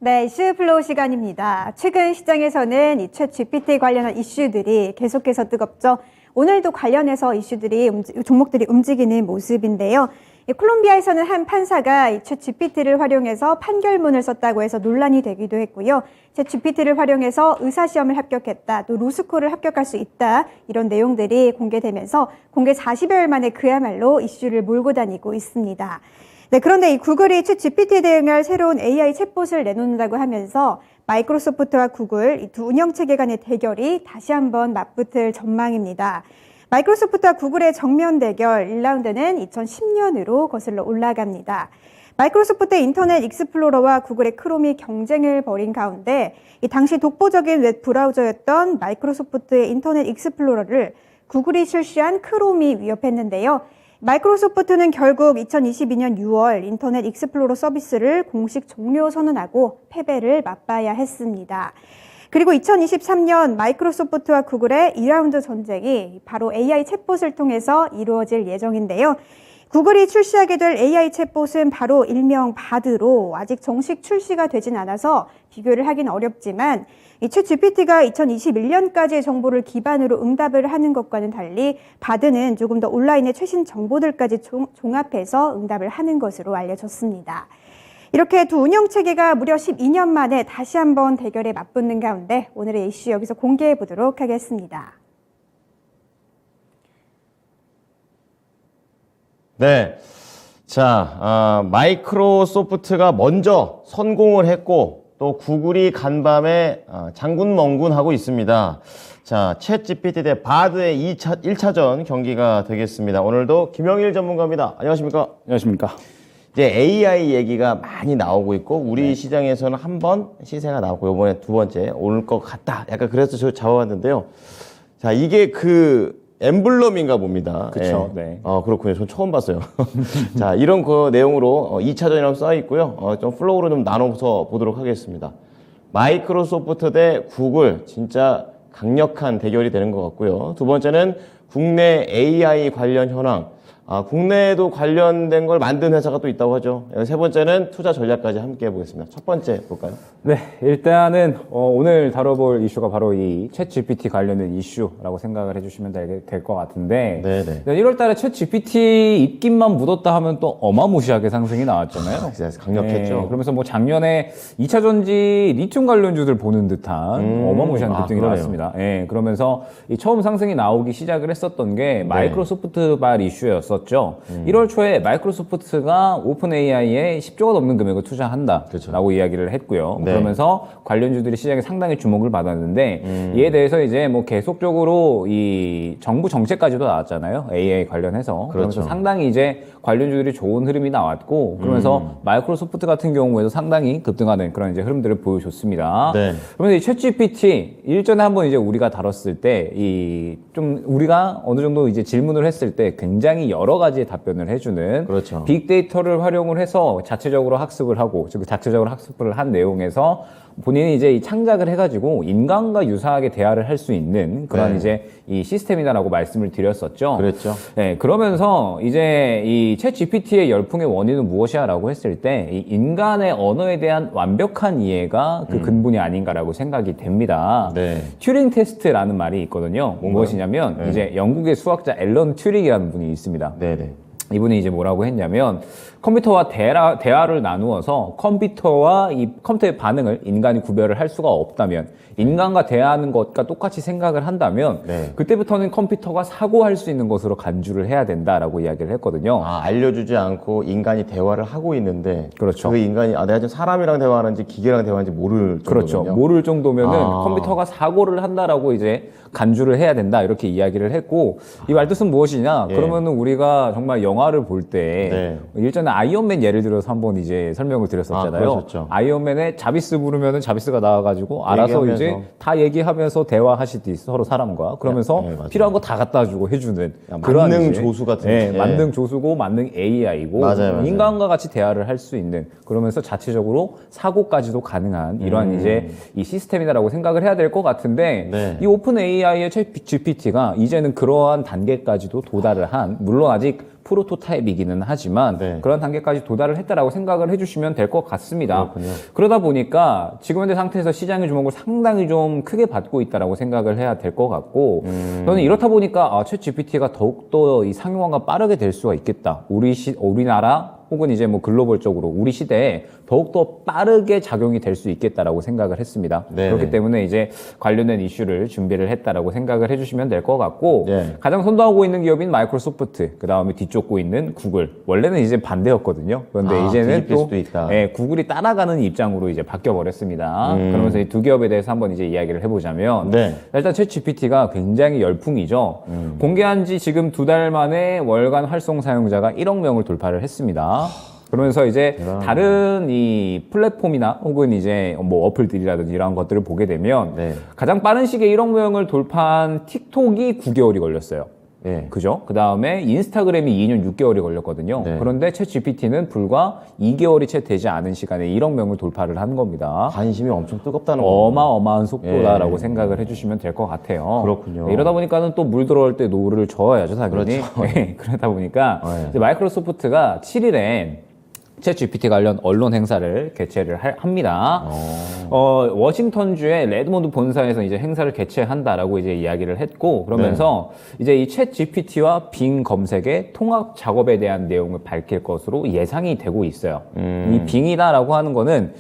네, 이슈 플로우 시간입니다. 최근 시장에서는 이 챗 GPT 관련한 이슈들이 계속해서 뜨겁죠. 오늘도 관련해서 종목들이 움직이는 모습인데요. 콜롬비아에서는 한 판사가 이 챗 GPT를 활용해서 판결문을 썼다고 해서 논란이 되기도 했고요. 챗 GPT를 활용해서 의사시험을 합격했다, 또 로스쿨을 합격할 수 있다, 이런 내용들이 공개되면서 공개 40여일 만에 그야말로 이슈를 몰고 다니고 있습니다. 네, 그런데 이 구글이 챗 GPT에 대응할 새로운 AI 챗봇을 내놓는다고 하면서 마이크로소프트와 구글 이 두 운영체계 간의 대결이 다시 한번 맞붙을 전망입니다. 마이크로소프트와 구글의 정면 대결 1라운드는 2010년으로 거슬러 올라갑니다. 마이크로소프트의 인터넷 익스플로러와 구글의 크롬이 경쟁을 벌인 가운데 이 당시 독보적인 웹 브라우저였던 마이크로소프트의 인터넷 익스플로러를 구글이 출시한 크롬이 위협했는데요. 마이크로소프트는 결국 2022년 6월 인터넷 익스플로러 서비스를 공식 종료 선언하고 패배를 맛봐야 했습니다. 그리고 2023년 마이크로소프트와 구글의 2라운드 전쟁이 바로 AI 챗봇을 통해서 이루어질 예정인데요. 구글이 출시하게 될 AI 챗봇은 바로 일명 바드로 아직 정식 출시가 되진 않아서 비교를 하긴 어렵지만 이 챗 GPT가 2021년까지의 정보를 기반으로 응답을 하는 것과는 달리 바드는 조금 더 온라인의 최신 정보들까지 종합해서 응답을 하는 것으로 알려졌습니다. 이렇게 두 운영체계가 무려 12년 만에 다시 한번 대결에 맞붙는 가운데 오늘의 이슈 여기서 공개해 보도록 하겠습니다. 네. 자, 마이크로소프트가 먼저 선공을 했고 또 구글이 간밤에 장군멍군하고 있습니다. 자, 챗 GPT 대 바드의 1차전 경기가 되겠습니다. 오늘도 김영일 전문가입니다. 안녕하십니까? 안녕하십니까? 이제 AI 얘기가 많이 나오고 있고 우리 시장에서는 한 번 시세가 나오고 이번에 두 번째 올 것 같다. 약간 그래서 저 잡아봤는데요. 자, 이게 엠블럼인가 봅니다. 그렇죠. 예. 네. 그렇군요. 전 처음 봤어요. 자, 이런 내용으로 2차전이라고 써 있고요. 좀 플로우로 좀 나눠서 보도록 하겠습니다. 마이크로소프트 대 구글 진짜 강력한 대결이 되는 것 같고요. 두 번째는 국내 AI 관련 현황. 국내에도 관련된 걸 만든 회사가 또 있다고 하죠. 세 번째는 투자 전략까지 함께 해보겠습니다. 첫 번째 볼까요? 네, 일단은 오늘 다뤄볼 이슈가 바로 이 챗 GPT 관련된 이슈라고 생각을 해주시면 될 것 같은데 네네. 1월 달에 챗 GPT 입김만 묻었다 하면 또 어마무시하게 상승이 나왔잖아요. 진짜 강력했죠. 네, 그러면서 작년에 2차 전지 리튬 관련주들 보는 듯한 어마무시한 급등이 나왔습니다. 네, 그러면서 이 처음 상승이 나오기 시작을 했었던 게 마이크로소프트발 이슈였어요. 1월 초에 마이크로소프트가 오픈 AI에 10조가 넘는 금액을 투자한다라고 그렇죠. 이야기를 했고요. 네. 그러면서 관련주들이 시장에 상당히 주목을 받았는데 이에 대해서 이제 계속적으로 이 정부 정책까지도 나왔잖아요. AI 관련해서. 그렇죠. 그러면서 상당히 이제 관련주들이 좋은 흐름이 나왔고 그러면서 마이크로소프트 같은 경우에도 상당히 급등하는 그런 이제 흐름들을 보여줬습니다. 네. 그러면서 이 챗GPT 일전에 한번 이제 우리가 다뤘을 때 우리가 어느 정도 이제 질문을 했을 때 굉장히 여러 가지의 답변을 해주는 그렇죠. 빅데이터를 활용을 해서 자체적으로 학습을 하고 자체적으로 학습을 한 내용에서 본인이 이제 창작을 해가지고 인간과 유사하게 대화를 할 수 있는 그런 이제 이 시스템이다라고 말씀을 드렸었죠. 그랬죠. 네, 그러면서 이제 이 챗 GPT의 열풍의 원인은 무엇이야라고 했을 때 이 인간의 언어에 대한 완벽한 이해가 그 근본이 아닌가라고 생각이 됩니다. 네. 튜링 테스트라는 말이 있거든요. 무엇이냐면 이제 영국의 수학자 앨런 튜링이라는 분이 있습니다. 네네. 이분이 이제 뭐라고 했냐면 컴퓨터와 대화를 나누어서 컴퓨터와 이 컴퓨터의 반응을 인간이 구별을 할 수가 없다면 인간과 대화하는 것과 똑같이 생각을 한다면 그때부터는 컴퓨터가 사고할 수 있는 것으로 간주를 해야 된다라고 이야기를 했거든요. 알려주지 않고 인간이 대화를 하고 있는데 그렇죠. 그 인간이 내가 지금 사람이랑 대화하는지 기계랑 대화하는지 모를 정도면요. 그렇죠. 모를 정도면은 컴퓨터가 사고를 한다라고 이제 간주를 해야 된다 이렇게 이야기를 했고 이 말뜻은 무엇이냐? 그러면은 우리가 정말 영화를 볼 때 일전에 아이언맨 예를 들어서 한번 이제 설명을 드렸었잖아요. 아이언맨에 자비스 부르면은 자비스가 나와가지고 알아서 이제 다 얘기하면서 대화하시듯이 서로 사람과 그러면서 필요한 거 다 갖다 주고 해주는 그런 만능 조수 같은 만능 조수고 만능 AI고 맞아요. 인간과 같이 대화를 할 수 있는 그러면서 자체적으로 사고까지도 가능한 이러한 이제 이 시스템이다라고 생각을 해야 될 것 같은데 이 오픈 AI의 챗 GPT가 이제는 그러한 단계까지도 도달을 한 물론 아직 프로토타입이기는 하지만 네. 그런 단계까지 도달을 했다라고 생각을 해주시면 될 것 같습니다. 그렇군요. 그러다 보니까 지금 현재 상태에서 시장의 주목을 상당히 좀 크게 받고 있다라고 생각을 해야 될 것 같고 저는 이렇다 보니까 챗 GPT가 더욱더 이 상용화가 빠르게 될 수가 있겠다. 우리나라 혹은 이제 뭐 글로벌적으로 우리 시대에 더욱더 빠르게 작용이 될 수 있겠다라고 생각을 했습니다. 네네. 그렇기 때문에 이제 관련된 이슈를 준비를 했다라고 생각을 해주시면 될 것 같고 네. 가장 선도하고 있는 기업인 마이크로소프트, 그 다음에 뒤쫓고 있는 구글. 원래는 이제 반대였거든요. 그런데 이제는 뒤집힐 또 수도 있다. 예, 구글이 따라가는 입장으로 이제 바뀌어 버렸습니다. 그러면서 이 두 기업에 대해서 한번 이제 이야기를 해보자면 네. 일단 챗 GPT가 굉장히 열풍이죠. 공개한 지 지금 2달 만에 월간 활성 사용자가 1억 명을 돌파를 했습니다. 그러면서 이제 다른 이 플랫폼이나 혹은 이제 뭐 어플들이라든지 이런 것들을 보게 되면 네. 가장 빠른 시기에 1억 명을 돌파한 틱톡이 9개월이 걸렸어요. 네. 그죠? 그 다음에 인스타그램이 2년 6개월이 걸렸거든요. 네. 그런데 챗 GPT는 불과 2개월이 채 되지 않은 시간에 1억 명을 돌파를 한 겁니다. 관심이 엄청 뜨겁다는 거. 어마어마한 속도다라고 예. 생각을 해주시면 될 것 같아요. 그렇군요. 이러다 보니까는 또 물 들어올 때 노를 저어야죠, 당연히. 그렇죠. 예, 그러다 보니까 네. 이제 마이크로소프트가 7일에 챗 GPT 관련 언론 행사를 개최를 합니다. 워싱턴주의 레드몬드 본사에서 이제 행사를 개최한다라고 이제 이야기를 했고, 그러면서 이제 이 챗 GPT와 빙 검색의 통합 작업에 대한 내용을 밝힐 것으로 예상이 되고 있어요. 이 빙이다라고 하는 거는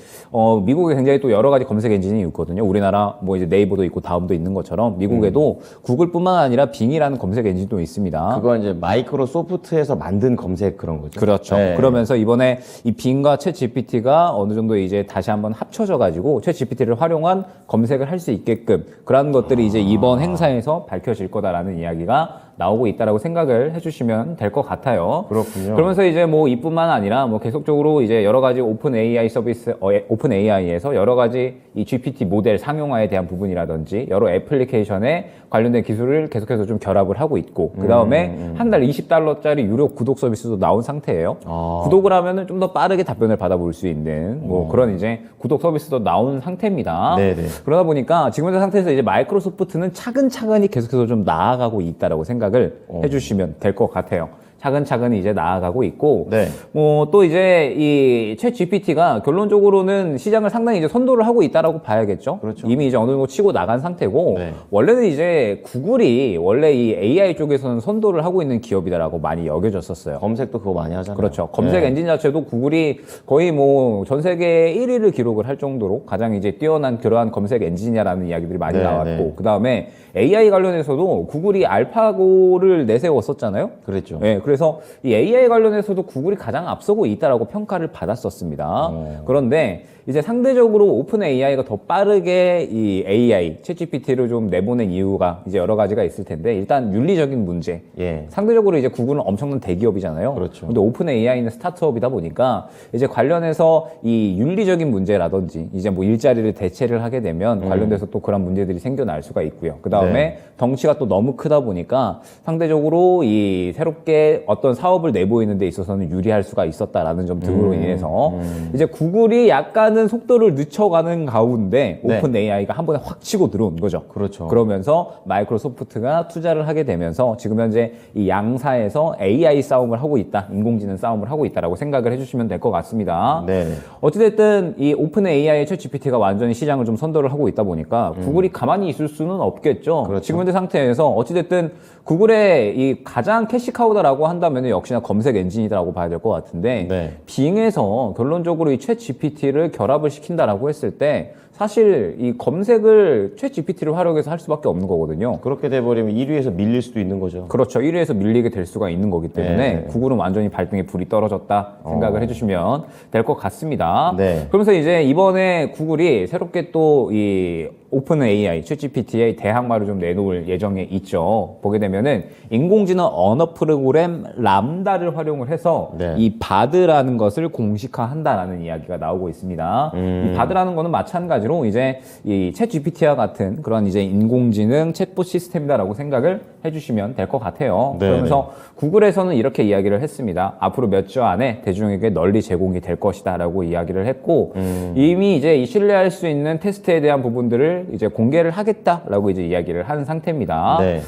미국에 굉장히 또 여러 가지 검색 엔진이 있거든요. 우리나라 뭐 이제 네이버도 있고 다음도 있는 것처럼 미국에도 구글뿐만 아니라 빙이라는 검색 엔진도 있습니다. 그건 이제 마이크로소프트에서 만든 검색 그런 거죠. 그렇죠. 네. 그러면서 이번에 이 빙과 챗 GPT가 어느 정도 이제 다시 한번 합쳐져 가지고 챗 GPT를 활용한 검색을 할 수 있게끔 그런 것들이 이제 이번 행사에서 밝혀질 거다라는 이야기가 나오고 있다라고 생각을 해주시면 될 것 같아요. 그렇군요. 그러면서 이제 뭐 이뿐만 아니라 뭐 계속적으로 이제 여러 가지 오픈 AI 서비스, 오픈 AI에서 여러 가지 이 GPT 모델 상용화에 대한 부분이라든지 여러 애플리케이션에 관련된 기술을 계속해서 좀 결합을 하고 있고 그 다음에 한 달 $20짜리 유료 구독 서비스도 나온 상태예요. 구독을 하면은 좀 더 빠르게 답변을 받아볼 수 있는 뭐 그런 이제 구독 서비스도 나온 상태입니다. 네네. 그러다 보니까 지금 현재 상태에서 이제 마이크로소프트는 차근차근히 계속해서 좀 나아가고 있다라고 생각을 해주시면 될 것 같아요. 차근차근히 이제 나아가고 있고, 네. 뭐, 또 이제 이 챗 GPT가 결론적으로는 시장을 상당히 이제 선도를 하고 있다라고 봐야겠죠. 그렇죠. 이미 이제 어느 정도 치고 나간 상태고, 네. 원래는 이제 구글이 원래 이 AI 쪽에서는 선도를 하고 있는 기업이다라고 많이 여겨졌었어요. 검색도 그거 많이 하잖아요. 그렇죠. 검색 네. 엔진 자체도 구글이 거의 뭐 전 세계 1위를 기록을 할 정도로 가장 이제 뛰어난 그러한 검색 엔진이라는 이야기들이 많이 네, 나왔고, 네. 그 다음에 AI 관련해서도 구글이 알파고를 내세웠었잖아요. 그랬죠. 네, 그래서 이 AI 관련해서도 구글이 가장 앞서고 있다라고 평가를 받았었습니다. 그런데 이제 상대적으로 오픈 AI가 더 빠르게 이 AI, 챗GPT를 좀 내보낸 이유가 이제 여러 가지가 있을 텐데 일단 윤리적인 문제. 예. 상대적으로 이제 구글은 엄청난 대기업이잖아요. 그렇죠. 근데 오픈 AI는 스타트업이다 보니까 이제 관련해서 이 윤리적인 문제라든지 이제 뭐 일자리를 대체를 하게 되면 관련돼서 또 그런 문제들이 생겨날 수가 있고요. 그 다음에 네. 덩치가 또 너무 크다 보니까 상대적으로 이 새롭게 어떤 사업을 내보이는 데 있어서는 유리할 수가 있었다라는 점 등으로 인해서 이제 구글이 약간은 속도를 늦춰가는 가운데 네. 오픈 AI가 한 번에 확 치고 들어온 거죠. 그렇죠. 그러면서 마이크로소프트가 투자를 하게 되면서 지금 현재 이 양사에서 AI 싸움을 하고 있다, 인공지능 싸움을 하고 있다라고 생각을 해주시면 될 것 같습니다. 네. 어찌됐든 이 오픈 AI의 챗 GPT가 완전히 시장을 좀 선도를 하고 있다 보니까 구글이 가만히 있을 수는 없겠죠. 그렇죠. 지금 현재 상태에서 어찌됐든 구글의 이 가장 캐시카우다라고 한다면 역시나 검색 엔진이다라고 봐야 될 것 같은데 네. 빙에서 결론적으로 이 챗 GPT를 결합을 시킨다라고 했을 때 사실 이 검색을 챗 GPT를 활용해서 할 수밖에 없는 거거든요. 그렇게 돼버리면 1위에서 밀릴 수도 있는 거죠. 그렇죠. 1위에서 밀리게 될 수가 있는 거기 때문에 네. 구글은 완전히 발등에 불이 떨어졌다 생각을 해주시면 될 것 같습니다. 네. 그러면서 이제 이번에 구글이 새롭게 또 이 오픈 AI, 챗GPT의 대항마를 좀 내놓을 예정에 있죠. 보게 되면은 인공지능 언어 프로그램 람다를 활용을 해서 네. 이 바드라는 것을 공식화한다라는 이야기가 나오고 있습니다. 이 바드라는 거는 마찬가지로 이제 이 챗GPT와 같은 그런 이제 인공지능 챗봇 시스템이다라고 생각을 해주시면 될 것 같아요. 네, 그러면서 구글에서는 이렇게 이야기를 했습니다. 앞으로 몇 주 안에 대중에게 널리 제공이 될 것이다 라고 이야기를 했고 이미 이제 이 신뢰할 수 있는 테스트에 대한 부분들을 이제 공개를 하겠다라고 이제 이야기를 한 상태입니다. 네.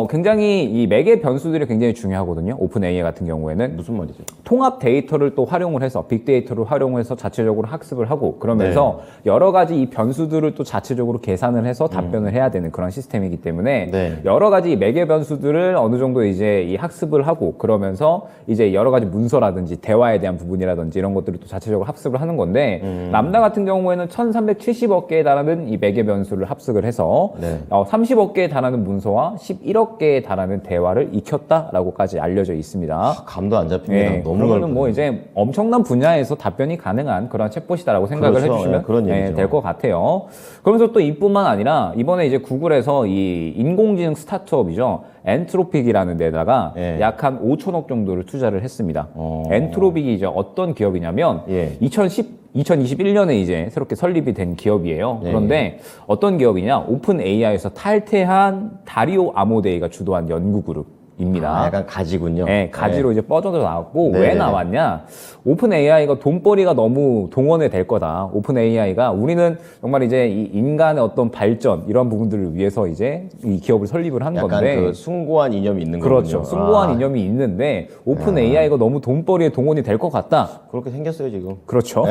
굉장히 이 매개 변수들이 굉장히 중요하거든요. 오픈 AI 같은 경우에는 무슨 말이죠? 통합 데이터를 또 활용을 해서 빅데이터를 활용해서 자체적으로 학습을 하고 그러면서 여러 가지 이 변수들을 또 자체적으로 계산을 해서 답변을 해야 되는 그런 시스템이기 때문에 네. 여러 가지 매개 변수들을 어느 정도 이제 이 학습을 하고 그러면서 이제 여러 가지 문서라든지 대화에 대한 부분이라든지 이런 것들을 또 자체적으로 학습을 하는 건데 람다 같은 경우에는 1370억 개에 달하는 이 매개 변수를 합숙을 해서 30억 개에 달하는 문서와 11억 개에 달하는 대화를 익혔다라고까지 알려져 있습니다. 감도 안 잡힙니다. 네, 너무 그러면은 넓거든요. 뭐 이제 엄청난 분야에서 답변이 가능한 그런 챗봇이다라고 생각을 그렇죠. 해주시면 네, 그런 얘기죠. 될 것 같아요. 그러면서 또 이뿐만 아니라 이번에 이제 구글에서 이 인공지능 스타트업이죠. 엔트로픽이라는 데다가 예. 약 한 5천억 정도를 투자를 했습니다. 엔트로픽이 이제 어떤 기업이냐면 예. 2021년에 이제 새롭게 설립이 된 기업이에요. 예. 그런데 어떤 기업이냐? 오픈 AI에서 탈퇴한 다리오 아모데이가 주도한 연구 그룹입니다. 약간 가지군요. 네, 가지로 이제 뻗어져 나왔고 네. 왜 나왔냐? 오픈 AI가 돈벌이가 너무 동원이 될 거다. 오픈 AI가 우리는 정말 이제 이 인간의 어떤 발전 이런 부분들을 위해서 이제 이 기업을 설립을 한 약간 건데 그 숭고한 이념이 있는 그렇죠. 거군요. 숭고한 이념이 있는데 오픈 AI가 너무 돈벌이에 동원이 될 것 같다. 그렇게 생겼어요 지금. 그렇죠.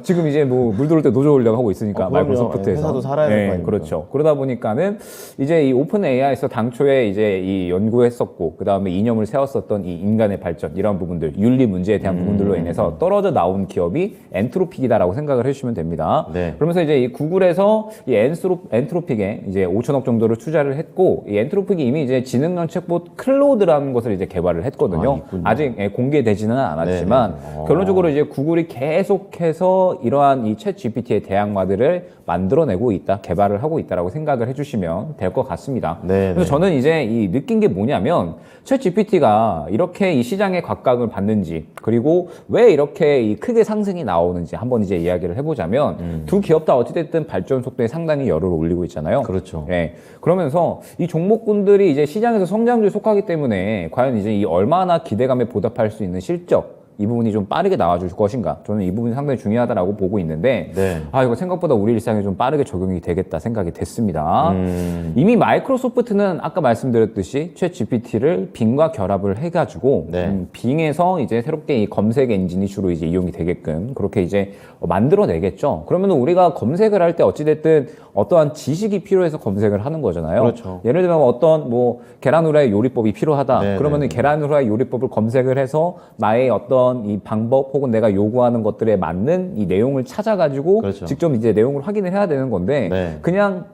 지금 이제 뭐 물 들어올 때 노조 올려고 하고 있으니까 그럼요. 마이크로소프트에서 회사도 살아야 될 거 아닙니까? 그렇죠. 그러다 보니까는 이제 이 오픈 AI에서 당초에 이제 이 연구했었고 그 다음에 이념을 세웠었던 이 인간의 발전 이런 부분들 윤리 문제에 대한 부분들로 인해서 떨어져 나온 기업이 엔트로픽이다라고 생각을 해주시면 됩니다. 네. 그러면서 이제 이 구글에서 이 엔트로픽에 이제 5천억 정도를 투자를 했고 이 엔트로픽이 이미 이제 지능형 챗봇 클로드라는 것을 이제 개발을 했거든요. 있군요. 아직 공개되지는 않았지만 결론적으로 이제 구글이 계속해서 이러한 이 챗 GPT의 대항마들을 만들어내고 있다, 개발을 하고 있다라고 생각을 해주시면 될 것 같습니다. 네, 그래서 저는 이제 이 느낀 게 뭐냐면 챗 GPT가 이렇게 이 시장의 각광을 받는지 그리고 왜 이렇게 이 크게 상승이 나오는지 한번 이제 이야기를 해보자면 두 기업 다 어찌됐든 발전 속도에 상당히 열을 올리고 있잖아요. 그렇죠. 네. 그러면서 이 종목군들이 이제 시장에서 성장주에 속하기 때문에 과연 이제 이 얼마나 기대감에 보답할 수 있는 실적 이 부분이 좀 빠르게 나와줄 것인가 저는 이 부분이 상당히 중요하다라고 보고 있는데 네. 이거 생각보다 우리 일상에 좀 빠르게 적용이 되겠다 생각이 됐습니다. 이미 마이크로소프트는 아까 말씀드렸듯이 챗 GPT를 빙과 결합을 해가지고 네. 빙에서 이제 새롭게 이 검색 엔진이 주로 이제 이용이 되게끔 그렇게 이제 만들어내겠죠. 그러면 우리가 검색을 할 때 어찌됐든 어떠한 지식이 필요해서 검색을 하는 거잖아요. 그렇죠. 예를 들면 어떤 뭐 계란 후라이 요리법이 필요하다. 네, 그러면은 계란 후라이 요리법을 검색을 해서 나의 어떤 이 방법 혹은 내가 요구하는 것들에 맞는 이 내용을 찾아가지고 그렇죠. 직접 이제 내용을 확인을 해야 되는 건데 네. 그냥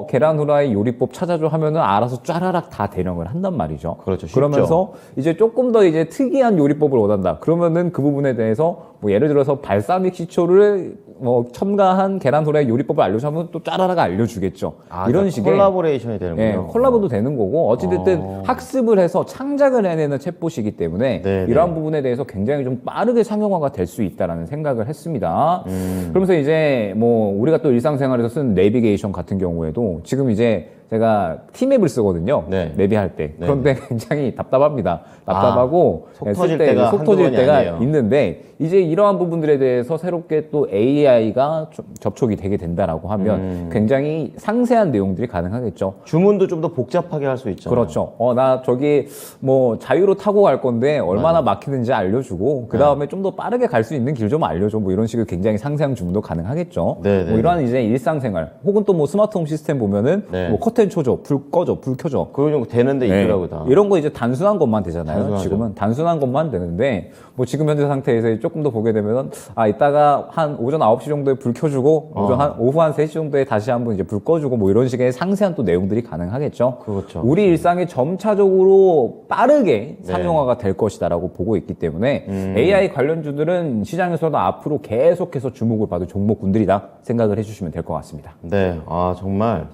계란 후라이 요리법 찾아줘 하면은 알아서 쫘라락 다 대령을 한단 말이죠. 그렇죠. 쉽죠. 그러면서 이제 조금 더 이제 특이한 요리법을 원한다. 그러면은 그 부분에 대해서 뭐 예를 들어서 발사믹 식초를 뭐 첨가한 계란 후라이 요리법을 알려주면 또 쫘라락 알려주겠죠. 이런 그러니까 식의 콜라보레이션이 되는군요. 예, 콜라보도 되는 거고 어찌됐든 학습을 해서 창작을 해내는 챗봇이기 때문에 네, 이러한 네. 부분에 대해서 굉장히 좀 빠르게 상용화가 될 수 있다라는 생각을 했습니다. 그러면서 이제 뭐 우리가 또 일상생활에서 쓰는 내비게이션 같은 경우에도 지금 이제 제가 T맵을 쓰거든요. 네. 내비할 때. 그런데 굉장히 답답합니다. 답답하고 속 쓸 터질 때 때가 속 한두 터질 번이 때가 아니에요. 있는데 이제 이러한 부분들에 대해서 새롭게 또 AI가 접촉이 되게 된다라고 하면 굉장히 상세한 내용들이 가능하겠죠. 주문도 좀 더 복잡하게 할 수 있잖아요. 그렇죠. 나 저기 뭐 자유로 타고 갈 건데 얼마나 막히는지 알려주고 그 다음에 좀 더 빠르게 갈 수 있는 길 좀 알려줘. 뭐 이런 식의 굉장히 상세한 주문도 가능하겠죠. 네, 뭐 네. 이러한 이제 일상생활 혹은 또 뭐 스마트홈 시스템 보면은 네. 뭐 커튼 쳐줘, 불 꺼줘, 불 켜줘. 그거 좀 되는데 네. 있더라고 다. 이런 거 이제 단순한 것만 되잖아요. 단순하죠. 지금은 단순한 것만 되는데 뭐 지금 현재 상태에서 조금 더 보게 되면은 이따가 한 오전 9시 정도에 불 켜주고 오후 한 3시 정도에 다시 한번 이제 불 꺼주고 뭐 이런 식의 상세한 또 내용들이 가능하겠죠. 그렇죠. 우리 일상에 점차적으로 빠르게 상용화가 될 것이다라고 보고 있기 때문에 AI 관련주들은 시장에서도 앞으로 계속해서 주목을 받을 종목군들이다 생각을 해주시면 될 것 같습니다. 네, 정말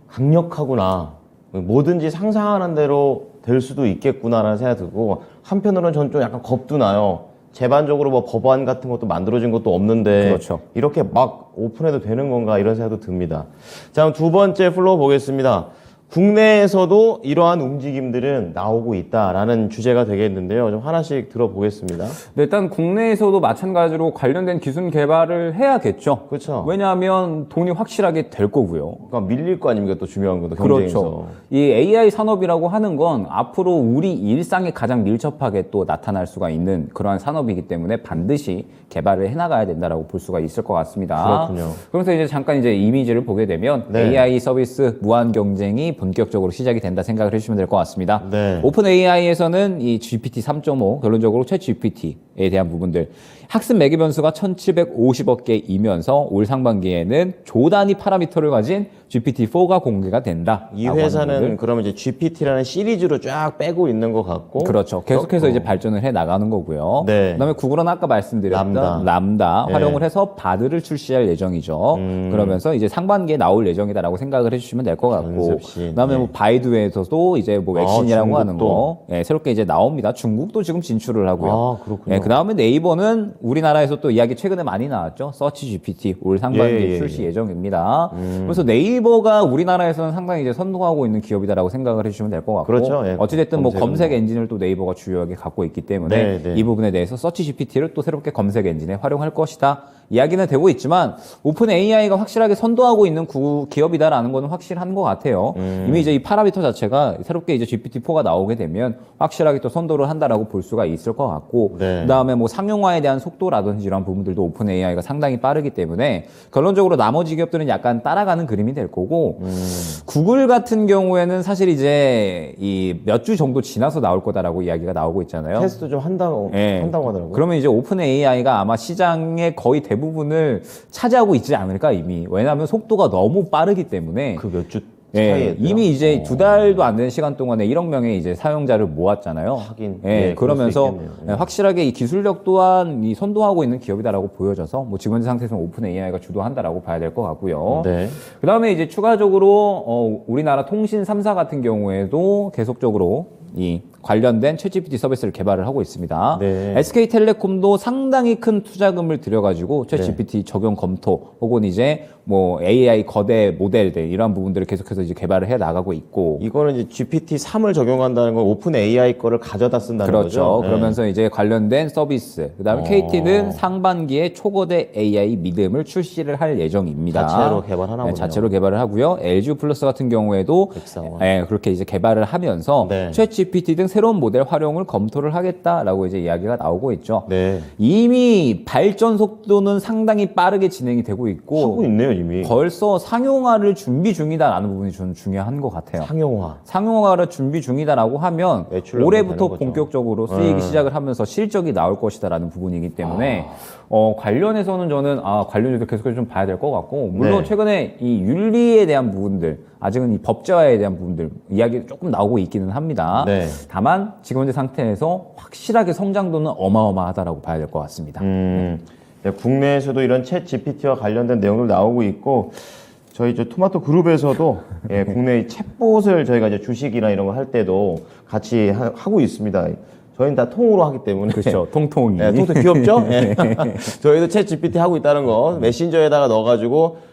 강력하구나. 뭐든지 상상하는 대로 될 수도 있겠구나라는 생각이 들고 한편으로는 전 좀 약간 겁도 나요. 제반적으로 뭐 법안 같은 것도 만들어진 것도 없는데 그렇죠. 이렇게 막 오픈해도 되는 건가 이런 생각도 듭니다. 자, 그럼 두 번째 플로어 보겠습니다. 국내에서도 이러한 움직임들은 나오고 있다라는 주제가 되겠는데요. 좀 하나씩 들어보겠습니다. 네, 일단 국내에서도 마찬가지로 관련된 기술 개발을 해야겠죠. 그렇죠. 왜냐하면 돈이 확실하게 될 거고요. 그러니까 밀릴 거 아닙니까? 또 중요한 것도 경쟁에서. 그렇죠. 이 AI 산업이라고 하는 건 앞으로 우리 일상에 가장 밀접하게 또 나타날 수가 있는 그러한 산업이기 때문에 반드시 개발을 해나가야 된다라고 볼 수가 있을 것 같습니다. 그렇군요. 그러면서 이제 잠깐 이제 이미지를 보게 되면 네. AI 서비스 무한 경쟁이 본격적으로 시작이 된다 생각을 해주시면 될 것 같습니다. 네. 오픈 AI에서는 이 GPT 3.5 결론적으로 챗 GPT에 대한 부분들 학습 매개 변수가 1,750억 개이면서 올 상반기에는 조 단위 파라미터를 가진 GPT-4가 공개가 된다. 이 회사는 그러면 이제 GPT라는 시리즈로 쫙 빼고 있는 것 같고. 그렇죠. 계속해서 이제 발전을 해 나가는 거고요. 네. 그다음에 구글은 아까 말씀드렸던 람다 네. 활용을 해서 바드를 출시할 예정이죠. 그러면서 이제 상반기에 나올 예정이다라고 생각을 해주시면 될 것 같고. 연습신. 그다음에 뭐 바이두에서도 이제 뭐 웩신이라고 하는 거 새롭게 이제 나옵니다. 중국도 지금 진출을 하고요. 아, 그렇군요. 그다음에 네이버는 우리나라에서 또 이야기 최근에 많이 나왔죠. 서치 GPT 올 상반기에 예. 출시 예정입니다. 그래서 네이버가 우리나라에서는 상당히 이제 선도하고 있는 기업이다라고 생각을 해주시면 될 것 같고. 그렇죠. 예. 어찌됐든 뭐 검색은 검색 엔진을 또 네이버가 주요하게 갖고 있기 때문에 네, 네. 이 부분에 대해서 서치 GPT를 또 새롭게 검색 엔진에 활용할 것이다. 이야기는 되고 있지만 오픈 AI가 확실하게 선도하고 있는 기업이다라는 거는 확실한 것 같아요. 이미 이제 이 파라미터 자체가 새롭게 이제 GPT-4가 나오게 되면 확실하게 또 선도를 한다라고 볼 수가 있을 것 같고, 네. 그다음에 뭐 상용화에 대한 속도라든지 이런 부분들도 오픈 AI가 상당히 빠르기 때문에 결론적으로 나머지 기업들은 약간 따라가는 그림이 될 거고, 구글 같은 경우에는 사실 이제 이 몇 주 정도 지나서 나올 거다라고 이야기가 나오고 있잖아요. 테스트 좀 한다고 하더라고요. 그러면 이제 오픈 AI가 아마 시장의 거의 대부분을 차지하고 있지 않을까 이미. 왜냐하면 속도가 너무 빠르기 때문에. 그 몇 주 예, 차이에 이미 이제 2달도 안 되는 시간 동안에 1억 명의 이제 사용자를 모았잖아요. 하긴. 예, 예, 그럴 수 그러면서 있겠네요. 예, 확실하게 이 기술력 또한 이 선도하고 있는 기업이다라고 보여져서 뭐 지금 현재 상태에서는 오픈 AI가 주도한다라고 봐야 될 것 같고요. 네. 그 다음에 이제 추가적으로 우리나라 통신 3사 같은 경우에도 계속적으로 이 관련된 챗GPT 서비스를 개발을 하고 있습니다. 네. SK텔레콤도 상당히 큰 투자금을 들여가지고 챗GPT 적용 검토 혹은 이제 뭐 AI 거대 모델들 이런 부분들을 계속해서 이제 개발을 해 나가고 있고. 이거는 이제 GPT-3을 적용한다는 건 오픈 AI 거를 가져다 쓴다는 그렇죠. 거죠. 그러면서 이제 관련된 서비스. 그다음에 KT는 상반기에 초거대 AI 믿음을 출시를 할 예정입니다. 자체로 개발하나 보네요. 자체로 개발을 하고요. LG 플러스 같은 경우에도 백사원. 그렇게 이제 개발을 하면서 네. 챗GPT 등 새로운 모델 활용을 검토를 하겠다라고 이제 이야기가 나오고 있죠. 네. 이미 발전 속도는 상당히 빠르게 진행이 되고 있고 하고 있네요, 이미. 벌써 상용화를 준비 중이다라는 부분이 저는 중요한 것 같아요. 상용화를 준비 중이다라고 하면 매출로 올해부터 되는 거죠. 본격적으로 쓰이기 시작을 하면서 실적이 나올 것이다라는 부분이기 때문에 관련해서는 저는 관련주도 계속해서 좀 봐야 될 것 같고 물론 네. 최근에 이 윤리에 대한 부분들 아직은 이 법제화에 대한 부분들 이야기 조금 나오고 있기는 합니다. 네. 다만 지금 현재 상태에서 확실하게 성장도는 어마어마하다라고 봐야 될 것 같습니다. 네, 국내에서도 이런 챗 GPT와 관련된 내용들 나오고 있고 저희 토마토 그룹에서도 예, 국내 챗봇을 저희가 이제 주식이나 이런 거 할 때도 같이 하고 있습니다. 저희는 다 통으로 하기 때문에 그렇죠. 통통이. 네, 통통 귀엽죠? 예. 저희도 챗 GPT 하고 있다는 거 메신저에다가 넣어가지고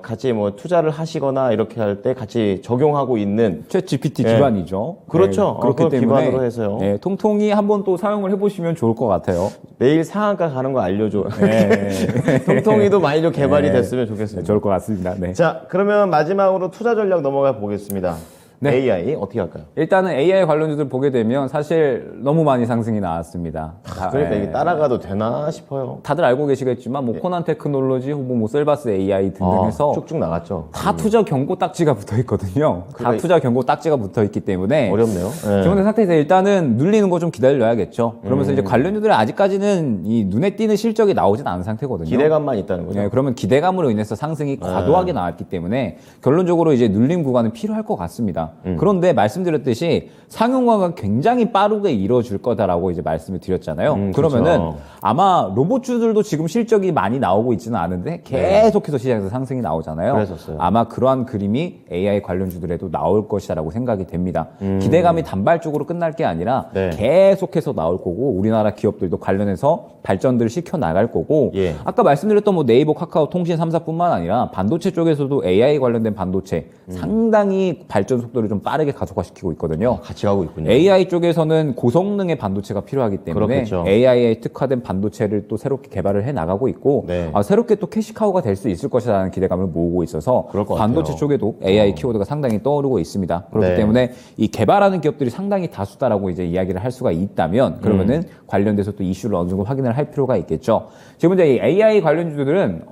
같이 뭐 투자를 하시거나 이렇게 할 때 같이 적용하고 있는 챗 GPT 예. 기반이죠. 그렇죠. 그렇기 그걸 때문에 기반으로 해서요. 통통이 한번 또 사용을 해보시면 좋을 것 같아요. 내일 상한가 가는 거 알려줘. 네. 통통이도 많이 좀 개발이 네. 됐으면 좋겠습니다. 좋을 것 같습니다. 네. 자, 그러면 마지막으로 투자 전략 넘어가 보겠습니다. 네. AI 어떻게 할까요? 일단은 AI 관련주들 보게 되면 사실 너무 많이 상승이 나왔습니다. 그러니까 이게 따라가도 되나 싶어요. 다들 알고 계시겠지만 뭐 코난 테크놀로지 혹은 뭐 셀바스 AI 등등 해서 쭉쭉 나갔죠. 다 투자 경고 딱지가 붙어 있거든요. 다 그러니까 투자 경고 딱지가 붙어 있기 때문에 어렵네요. 네. 지금 상태에서 일단은 눌리는 거 좀 기다려야겠죠. 그러면서 이제 관련주들은 아직까지는 이 눈에 띄는 실적이 나오진 않은 상태거든요. 기대감만 있다는 거죠. 네, 그러면 기대감으로 인해서 상승이 과도하게 나왔기 때문에 결론적으로 이제 눌림 구간은 필요할 것 같습니다. 있습니다. 그런데 말씀드렸듯이 상용화가 굉장히 빠르게 이루어질 거다라고 이제 말씀을 드렸잖아요. 그러면은 그렇죠. 아마 로봇주들도 지금 실적이 많이 나오고 있지는 않은데 계속해서 시장에서 상승이 나오잖아요. 그랬었어요. 아마 그러한 그림이 AI 관련주들에도 나올 것이라고 생각이 됩니다. 기대감이 단발적으로 끝날 게 아니라 네. 계속해서 나올 거고 우리나라 기업들도 관련해서 발전들을 시켜 나갈 거고 예. 아까 말씀드렸던 뭐 네이버, 카카오, 통신 3사뿐만 아니라 반도체 쪽에서도 AI 관련된 반도체 상당히 발전 속도를 좀 빠르게 가속화시키고 있거든요. 같이 가고 있군요. AI 쪽에서는 고성능의 반도체가 필요하기 때문에 그렇겠죠. AI에 특화된 반도체를 또 새롭게 개발을 해 나가고 있고 네. 새롭게 또 캐시카우가 될 수 있을 것이라는 기대감을 모으고 있어서 그럴 것 반도체 같아요. 쪽에도 AI 키워드가 상당히 떠오르고 있습니다. 그렇기 네. 때문에 이 개발하는 기업들이 상당히 다수다라고 이제 이야기를 할 수가 있다면 그러면은 관련돼서 또 이슈를 어느 정도 확인을 할 필요가 있겠죠. 지금 이제 이 AI 관련주들은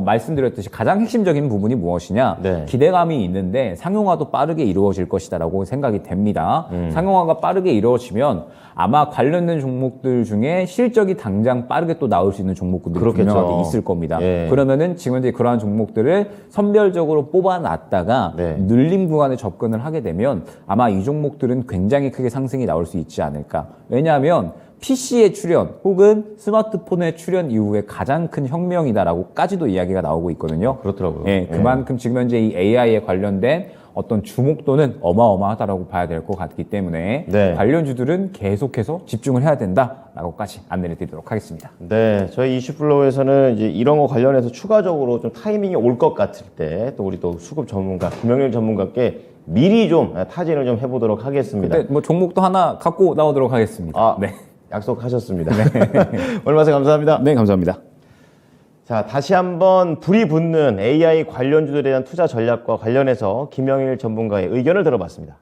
말씀드렸듯이 가장 핵심적인 부분이 무엇이냐? 네. 기대감이 있는데 상용화도 빠르게 이루어질 것이다라고 생각이 됩니다. 상용화가 빠르게 이루어지면 아마 관련된 종목들 중에 실적이 당장 빠르게 또 나올 수 있는 종목들이 그렇겠죠. 분명하게 있을 겁니다. 예. 그러면은 지금 이제 그러한 종목들을 선별적으로 뽑아놨다가 네. 눌림 구간에 접근을 하게 되면 아마 이 종목들은 굉장히 크게 상승이 나올 수 있지 않을까. 왜냐하면 PC의 출현 혹은 스마트폰의 출현 이후에 가장 큰 혁명이다라고까지도 이야기가 나오고 있거든요. 그렇더라고요. 예, 그만큼 지금 현재 이 AI에 관련된 어떤 주목도는 어마어마하다라고 봐야 될 것 같기 때문에 네. 관련주들은 계속해서 집중을 해야 된다라고까지 안내를 드리도록 하겠습니다. 네, 저희 이슈플로우에서는 이제 이런 거 관련해서 추가적으로 좀 타이밍이 올 것 같을 때 또 우리 또 수급 전문가, 김영일 전문가께 미리 좀 타진을 좀 해보도록 하겠습니다. 근데 뭐 종목도 하나 갖고 나오도록 하겠습니다. 네. 약속하셨습니다. 오늘 말씀 감사합니다. 네, 감사합니다. 자, 다시 한번 불이 붙는 AI 관련주들에 대한 투자 전략과 관련해서 김영일 전문가의 의견을 들어봤습니다.